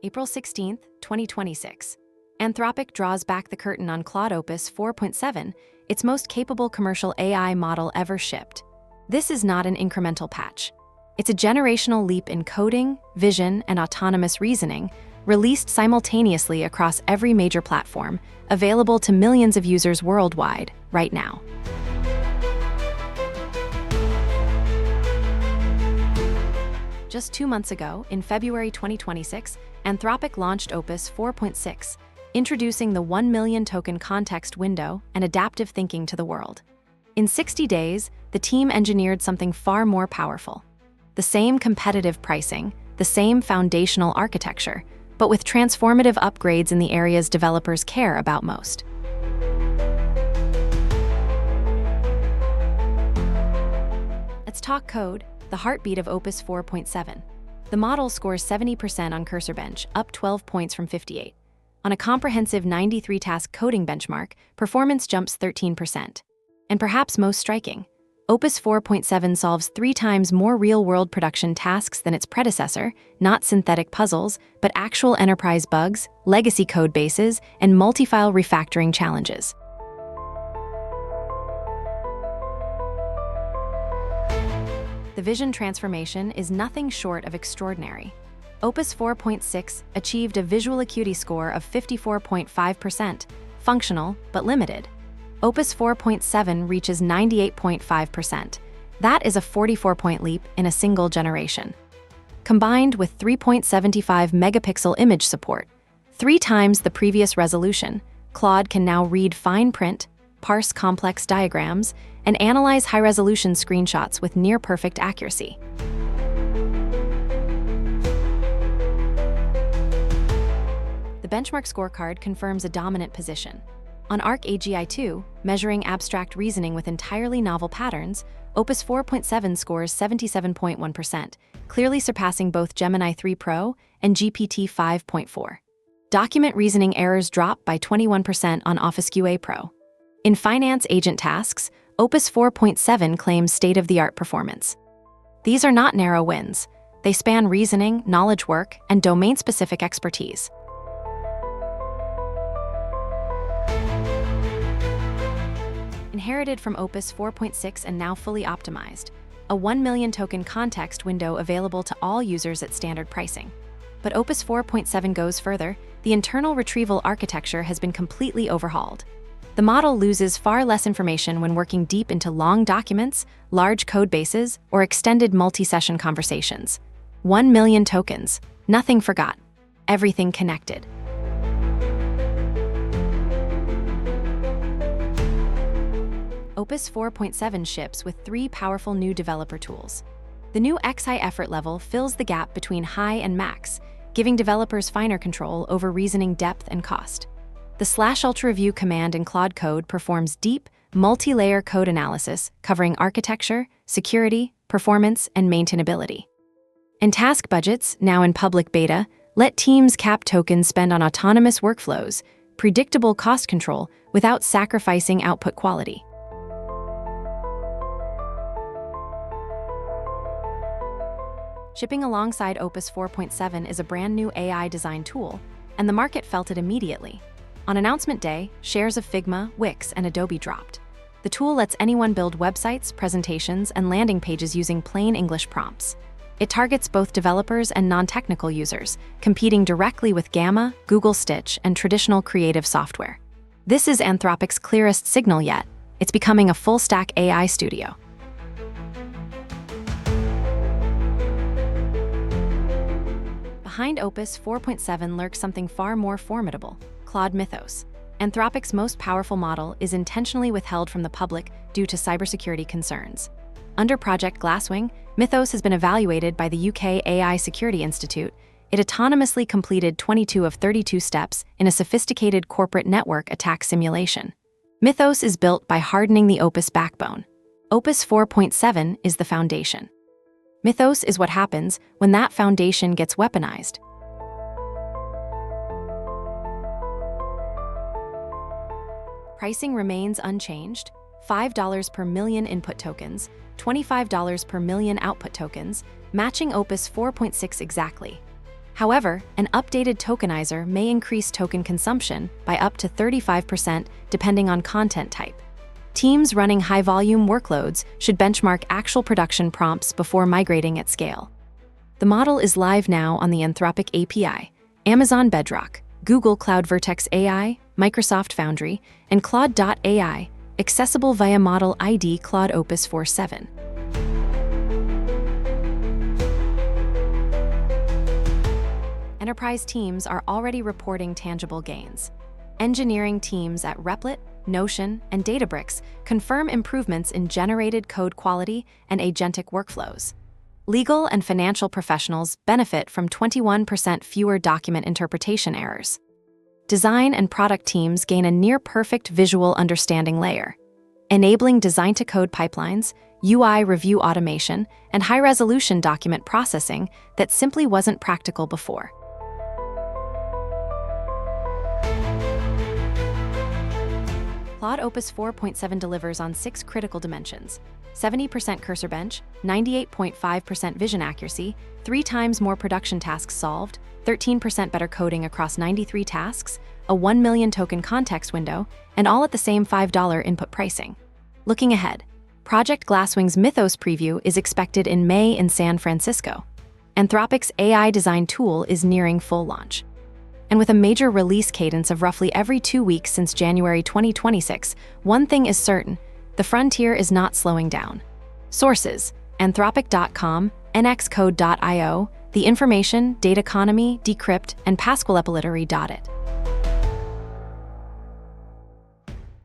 April 16, 2026. Anthropic draws back the curtain on Claude Opus 4.7, its most capable commercial AI model ever shipped. This is not an incremental patch. It's a generational leap in coding, vision, and autonomous reasoning, released simultaneously across every major platform, available to millions of users worldwide, right now. Just 2 months ago, in February 2026, Anthropic launched Opus 4.6, introducing the 1 million token context window and adaptive thinking to the world. In 60 days, the team engineered something far more powerful. The same competitive pricing, the same foundational architecture, but with transformative upgrades in the areas developers care about most. Let's talk code, the heartbeat of Opus 4.7. The model scores 70% on CursorBench, up 12 points from 58. On a comprehensive 93-task coding benchmark, performance jumps 13%. And perhaps most striking, Opus 4.7 solves 3 times more real-world production tasks than its predecessor, not synthetic puzzles, but actual enterprise bugs, legacy code bases, and multi-file refactoring challenges. The vision transformation is nothing short of extraordinary. Opus 4.6 achieved a visual acuity score of 54.5%, functional but limited. Opus 4.7 reaches 98.5%. That is a 44-point leap in a single generation. Combined with 3.75 megapixel image support, 3 times the previous resolution, Claude can now read fine print, parse complex diagrams, and analyze high-resolution screenshots with near-perfect accuracy. The benchmark scorecard confirms a dominant position. On xhigh, measuring abstract reasoning with entirely novel patterns, Opus 4.7 scores 77.1%, clearly surpassing both Gemini 3 Pro and GPT 5.4. Document reasoning errors drop by 21% on Office QA Pro. In finance agent tasks, Opus 4.7 claims state-of-the-art performance. These are not narrow wins. They span reasoning, knowledge work, and domain-specific expertise. Inherited from Opus 4.6 and now fully optimized, a 1 million token context window available to all users at standard pricing. But Opus 4.7 goes further. The internal retrieval architecture has been completely overhauled. The model loses far less information when working deep into long documents, large code bases, or extended multi-session conversations. 1 million tokens, nothing forgot, everything connected. Opus 4.7 ships with 3 powerful new developer tools. The new xhigh effort level fills the gap between high and max, giving developers finer control over reasoning depth and cost. The /ultrareview command in Claude Code performs deep, multi-layer code analysis covering architecture, security, performance, and maintainability. And task budgets, now in public beta, let teams cap tokens spend on autonomous workflows, predictable cost control without sacrificing output quality. Shipping alongside Opus 4.7 is a brand new AI design tool, and the market felt it immediately. On announcement day, shares of Figma, Wix, and Adobe dropped. The tool lets anyone build websites, presentations, and landing pages using plain English prompts. It targets both developers and non-technical users, competing directly with Gamma, Google Stitch, and traditional creative software. This is Anthropic's clearest signal yet. It's becoming a full-stack AI studio. Behind Opus 4.7 lurks something far more formidable: Claude Mythos. Anthropic's most powerful model is intentionally withheld from the public due to cybersecurity concerns. Under Project Glasswing, Mythos has been evaluated by the UK AI Security Institute. It autonomously completed 22 of 32 steps in a sophisticated corporate network attack simulation. Mythos is built by hardening the Opus backbone. Opus 4.7 is the foundation. Mythos is what happens when that foundation gets weaponized. Pricing remains unchanged: $5 per million input tokens, $25 per million output tokens, matching Opus 4.6 exactly. However, an updated tokenizer may increase token consumption by up to 35% depending on content type. Teams running high-volume workloads should benchmark actual production prompts before migrating at scale. The model is live now on the Anthropic API, Amazon Bedrock, Google Cloud Vertex AI, Microsoft Foundry, and Claude.ai, accessible via Model ID Claude Opus 4.7. Enterprise teams are already reporting tangible gains. Engineering teams at Replit, Notion, and Databricks confirm improvements in generated code quality and agentic workflows. Legal and financial professionals benefit from 21% fewer document interpretation errors. Design and product teams gain a near-perfect visual understanding layer, enabling design-to-code pipelines, UI review automation, and high-resolution document processing that simply wasn't practical before. Claude Opus 4.7 delivers on 6 critical dimensions: 70% CursorBench, 98.5% vision accuracy, 3 times more production tasks solved, 13% better coding across 93 tasks, a 1 million token context window, and all at the same $5 input pricing. Looking ahead, Project Glasswing's Mythos preview is expected in May in San Francisco. Anthropic's AI design tool is nearing full launch. And with a major release cadence of roughly every 2 weeks since January 2026, one thing is certain: the frontier is not slowing down. Sources: Anthropic.com, nxcode.io, The Information, Data Economy, Decrypt, and PascalEpilatory.it.